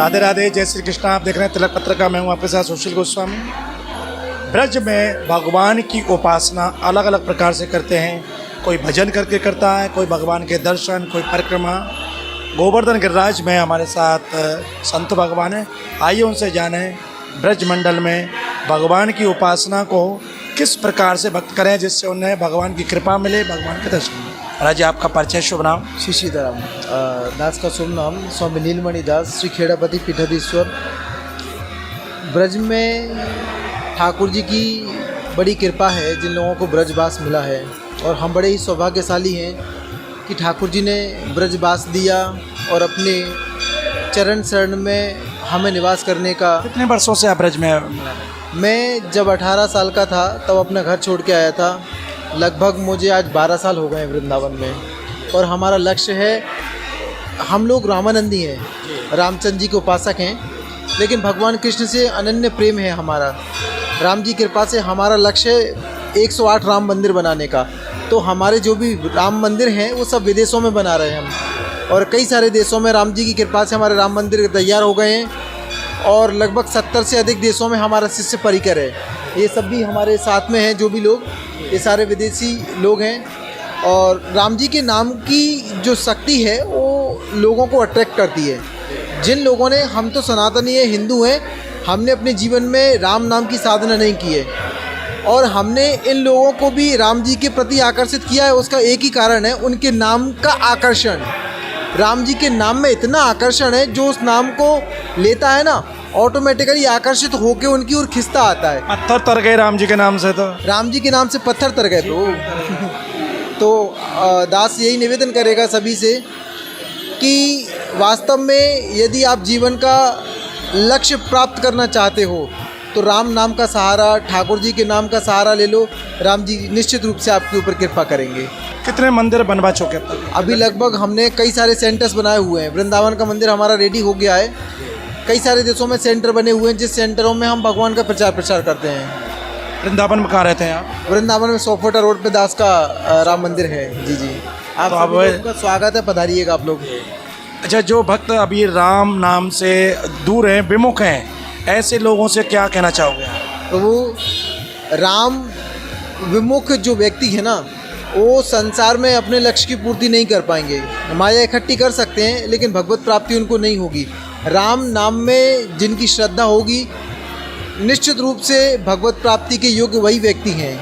राधे राधे, जय श्री कृष्ण। आप देख रहे हैं तिलक पत्रिका। मैं हूं आपके साथ सुशील गोस्वामी। ब्रज में भगवान की उपासना अलग अलग प्रकार से करते हैं। कोई भजन करके करता है, कोई भगवान के दर्शन, कोई परिक्रमा। गोवर्धन गिरिराज में हमारे साथ संत भगवान हैं। आइए उनसे जाने ब्रज मंडल में भगवान की उपासना को किस प्रकार से भक्त करें जिससे उन्हें भगवान की कृपा मिले, भगवान के दर्शन मिले। महाराज जी, आपका परिचय, शुभ नाम? श्री सीताराम दास का शुभ नाम स्वामी नीलमणि दास, श्री खेड़ापति पीठाधीश्वर। ब्रज में ठाकुर जी की बड़ी कृपा है जिन लोगों को ब्रजवास मिला है, और हम बड़े ही सौभाग्यशाली हैं कि ठाकुर जी ने ब्रजवास दिया और अपने चरण शरण में हमें निवास करने का। कितने वर्षों से आप ब्रज में? मैं जब 18 साल का था तब अपना घर छोड़ के आया था। लगभग मुझे आज 12 साल हो गए वृंदावन में, और हमारा लक्ष्य है, हम लोग रामानंदी हैं, रामचंद्र जी के उपासक हैं, लेकिन भगवान कृष्ण से अनन्य प्रेम है हमारा। राम जी की कृपा से हमारा लक्ष्य 108 राम मंदिर बनाने का। तो हमारे जो भी राम मंदिर हैं वो सब विदेशों में बना रहे हैं हम, और कई सारे देशों में राम जी की कृपा से हमारे राम मंदिर तैयार हो गए हैं, और लगभग 70 से अधिक देशों में हमारा शिष्य परिकर है। ये सब भी हमारे साथ में हैं, जो भी लोग, ये सारे विदेशी लोग हैं। और राम जी के नाम की जो शक्ति है वो लोगों को अट्रैक्ट करती है। जिन लोगों ने, हम तो सनातनी है, हिंदू हैं, हमने अपने जीवन में राम नाम की साधना नहीं की है, और हमने इन लोगों को भी राम जी के प्रति आकर्षित किया है। उसका एक ही कारण है, उनके नाम का आकर्षण। राम जी के नाम में इतना आकर्षण है, जो उस नाम को लेता है ना, ऑटोमेटिकली आकर्षित होकर उनकी ओर खिंचता आता है। पत्थर तर गए राम जी के नाम से। तो राम जी के नाम से पत्थर तर गए। तो दास यही निवेदन करेगा सभी से कि वास्तव में यदि आप जीवन का लक्ष्य प्राप्त करना चाहते हो तो राम नाम का सहारा, ठाकुर जी के नाम का सहारा ले लो। राम जी निश्चित रूप से आपके ऊपर कृपा करेंगे। कितने मंदिर बनवा चुके हैं? अभी लगभग हमने कई सारे सेंटर्स बनाए हुए हैं। वृंदावन का मंदिर हमारा रेडी हो गया है। कई सारे देशों में सेंटर बने हुए हैं, जिस सेंटरों में हम भगवान का प्रचार करते हैं। वृंदावन में कहाँ रहते हैं आप? वृंदावन में सोफोटा रोड पे दास का राम मंदिर है। जी जी, आप तो सभी लोगों का स्वागत है, पधारिएगा आप लोग। अच्छा, जो भक्त अभी राम नाम से दूर हैं, विमुख हैं, ऐसे लोगों से क्या कहना चाहोगे आप? तो वो राम विमुख जो व्यक्ति है ना, वो संसार में अपने लक्ष्य की पूर्ति नहीं कर पाएंगे। माया इकट्ठी कर सकते हैं, लेकिन भगवत प्राप्ति उनको नहीं होगी। राम नाम में जिनकी श्रद्धा होगी, निश्चित रूप से भगवत प्राप्ति के योग्य वही व्यक्ति हैं।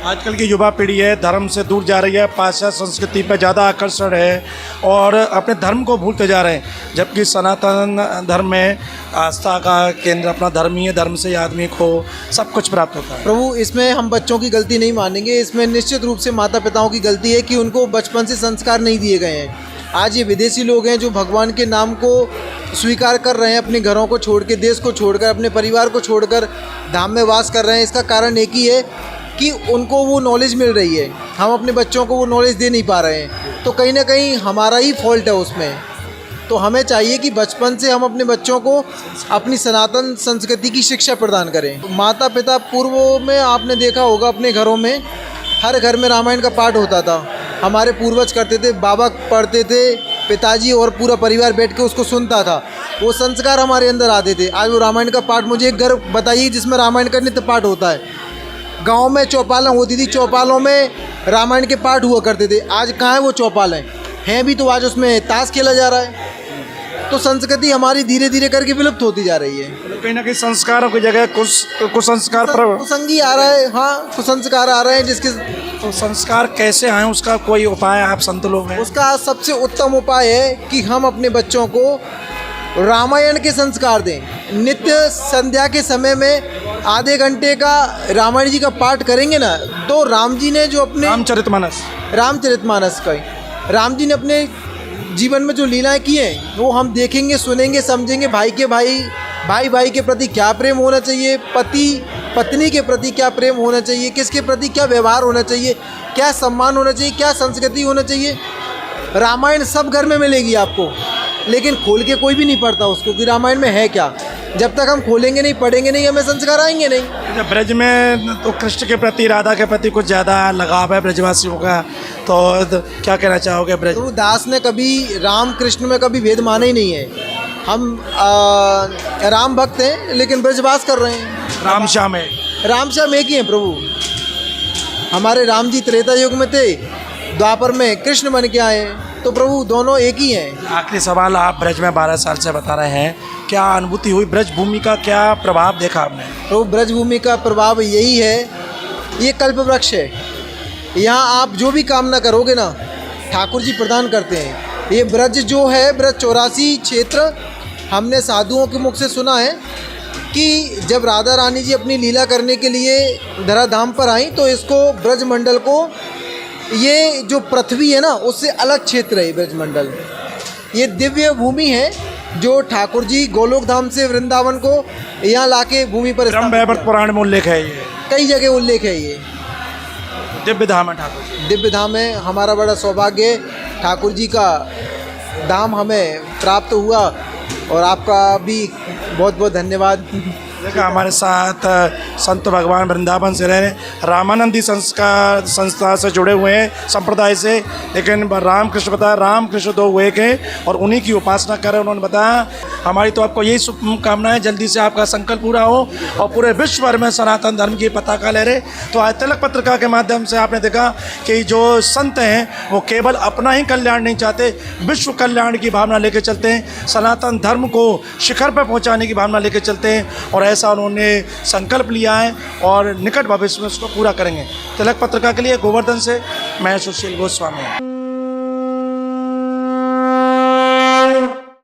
आजकल की युवा पीढ़ी है, धर्म से दूर जा रही है, पाश्चात्य संस्कृति पर ज़्यादा आकर्षण है, और अपने धर्म को भूलते जा रहे हैं। जबकि सनातन धर्म में आस्था का केंद्र अपना धर्म ही है। धर्म से आदमी को सब कुछ प्राप्त होता है। प्रभु, इसमें हम बच्चों की गलती नहीं मानेंगे। इसमें निश्चित रूप से माता पिताओं की गलती है कि उनको बचपन से संस्कार नहीं दिए गए हैं। आज ये विदेशी लोग हैं जो भगवान के नाम को स्वीकार कर रहे हैं, अपने घरों को छोड़ के, देश को छोड़कर, अपने परिवार को छोड़कर धाम में वास कर रहे हैं। इसका कारण एक ही है कि उनको वो नॉलेज मिल रही है, हम अपने बच्चों को वो नॉलेज दे नहीं पा रहे हैं। तो कहीं ना कहीं हमारा ही फॉल्ट है उसमें। तो हमें चाहिए कि बचपन से हम अपने बच्चों को अपनी सनातन संस्कृति की शिक्षा प्रदान करें। माता पिता, पूर्व में आपने देखा होगा अपने घरों में हर घर में रामायण का पाठ होता था। हमारे पूर्वज करते थे, बाबा पढ़ते थे, पिताजी और पूरा परिवार बैठ के उसको सुनता था। वो संस्कार हमारे अंदर आते थे। आज वो रामायण का पाठ, मुझे एक घर बताइए जिसमें रामायण का नित्य पाठ होता है। गांव में चौपालें होती थी, चौपालों में रामायण के पाठ हुआ करते थे। आज कहाँ है वो चौपालें? हैं भी तो आज उसमें ताश खेला जा रहा है। तो संस्कृति हमारी धीरे धीरे करके विलुप्त होती जा रही है। कहीं ना कहीं संस्कारों की जगह कुसंस्कार कुसंगी आ रहा है। हाँ, कुसंस्कार आ रहे हैं। जिसके तो संस्कार कैसे आए, उसका कोई उपाय आप संत लोग हैं? उसका सबसे उत्तम उपाय है कि हम अपने बच्चों को रामायण के संस्कार दें। नित्य संध्या के समय में आधे घंटे का रामायण जी का पाठ करेंगे ना, तो राम जी ने जो अपने रामचरितमानस का राम जी ने अपने जीवन में जो लीलाएं की हैं वो हम देखेंगे, सुनेंगे, समझेंगे। भाई के प्रति क्या प्रेम होना चाहिए, पति पत्नी के प्रति क्या प्रेम होना चाहिए, किसके प्रति क्या व्यवहार होना चाहिए, क्या सम्मान होना चाहिए, क्या संस्कृति होना चाहिए। रामायण सब घर में मिलेगी आपको, लेकिन खोल के कोई भी नहीं पढ़ता उसको कि रामायण में है क्या। जब तक हम खोलेंगे नहीं, पढ़ेंगे नहीं, हमें संस्कार आएंगे नहीं। जब ब्रज में तो कृष्ण के प्रति, राधा के प्रति कुछ ज़्यादा लगाव है ब्रजवासियों का, तो क्या कहना चाहोगे? ब्रज तो दास ने कभी राम कृष्ण में कभी भेद माना ही नहीं है। हम राम भक्त हैं लेकिन ब्रजवास कर रहे हैं। राम श्याम है। राम श्याम एक ही हैं प्रभु। हमारे राम जी त्रेता युग में थे, द्वापर में कृष्ण बन के आए, तो प्रभु दोनों एक ही हैं। आखिरी सवाल, आप ब्रज में 12 साल से बता रहे हैं, क्या अनुभूति हुई ब्रज भूमि का, क्या प्रभाव देखा आपने? प्रभु ब्रज भूमि का प्रभाव यही है, ये कल्प वृक्ष है। यहाँ आप जो भी कामना करोगे ना, ठाकुर जी प्रदान करते हैं। ये ब्रज जो है, ब्रज 84 क्षेत्र, हमने साधुओं के मुख से सुना है कि जब राधा रानी जी अपनी लीला करने के लिए धराधाम पर आई तो इसको ब्रज मंडल को, ये जो पृथ्वी है ना उससे अलग क्षेत्र है ब्रज मंडल। ये दिव्य भूमि है जो ठाकुर जी गोलोक धाम से वृंदावन को यहाँ लाके भूमि पर ब्रह्म वैवर्त पुराण में उल्लेख है, ये कई जगह उल्लेख है। ये दिव्य धाम है ठाकुर जी। दिव्य धाम है, हमारा बड़ा सौभाग्य है, ठाकुर जी का धाम हमें प्राप्त हुआ और आपका भी बहुत बहुत धन्यवाद। देखा हमारे साथ संत भगवान वृंदावन से रह रहे, रामानंदी संस्था से जुड़े हुए हैं, संप्रदाय से, लेकिन रामकृष्ण बताया, रामकृष्ण दो एक हैं और उन्हीं की उपासना कर रहे हैं। उन्होंने बताया हमारी तो आपको यही शुभकामना है, जल्दी से आपका संकल्प पूरा हो और पूरे विश्व भर में सनातन धर्म की पताका लहरे। तो आज तिलक पत्रिका के माध्यम से आपने देखा कि जो संत हैं वो केवल अपना ही कल्याण नहीं चाहते, विश्व कल्याण की भावना लेकर चलते हैं, सनातन धर्म को शिखर पर पहुँचाने की भावना लेकर चलते हैं और ऐसा उन्होंने संकल्प लिया है और निकट भविष्य में उसको पूरा करेंगे। तिलक पत्रिका के लिए गोवर्धन से मैं सुशील गोस्वामी।